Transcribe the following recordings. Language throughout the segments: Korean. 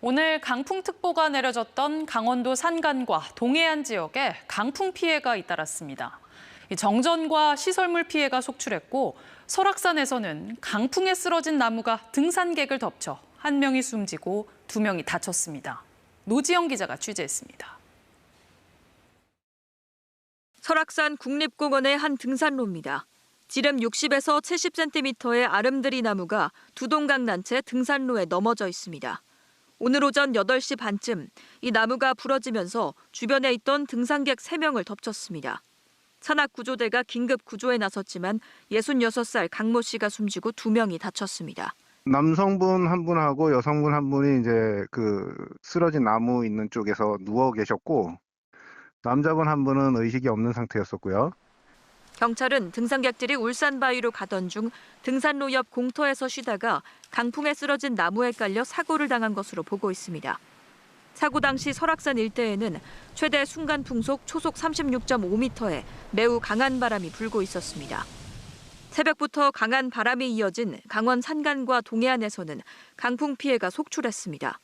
오늘 강풍특보가 내려졌던 강원도 산간과 동해안 지역에 강풍 피해가 잇따랐습니다. 정전과 시설물 피해가 속출했고 설악산에서는 강풍에 쓰러진 나무가 등산객을 덮쳐 한 명이 숨지고 두 명이 다쳤습니다. 노지영 기자가 취재했습니다. 설악산 국립공원의 한 등산로입니다. 지름 60에서 70cm의 아름드리 나무가 두 동강 난 채 등산로에 넘어져 있습니다. 오늘 오전 8시 반쯤 이 나무가 부러지면서 주변에 있던 등산객 3명을 덮쳤습니다. 산악구조대가 긴급 구조에 나섰지만 66살 강모 씨가 숨지고 2명이 다쳤습니다. 남성분 한 분하고 여성분 한 분이 이제 쓰러진 나무 있는 쪽에서 누워 계셨고, 남자분 한 분은 의식이 없는 상태였었고요. 경찰은 등산객들이 울산 바위로 가던 중 등산로 옆 공터에서 쉬다가 강풍에 쓰러진 나무에 깔려 사고를 당한 것으로 보고 있습니다. 사고 당시 설악산 일대에는 최대 순간 풍속 초속 36.5m의 매우 강한 바람이 불고 있었습니다. 새벽부터 강한 바람이 이어진 강원 산간과 동해안에서는 강풍 피해가 속출했습니다.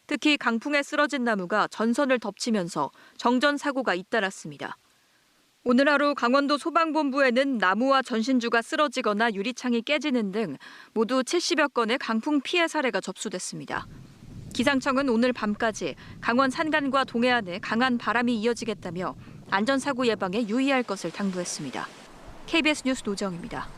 특히 강풍에 쓰러진 나무가 전선을 덮치면서 정전 사고가 잇따랐습니다. 오늘 하루 강원도 소방본부에는 나무와 전신주가 쓰러지거나 유리창이 깨지는 등 모두 70여 건의 강풍 피해 사례가 접수됐습니다. 기상청은 오늘 밤까지 강원 산간과 동해안에 강한 바람이 이어지겠다며 안전사고 예방에 유의할 것을 당부했습니다. KBS 뉴스 노정입니다.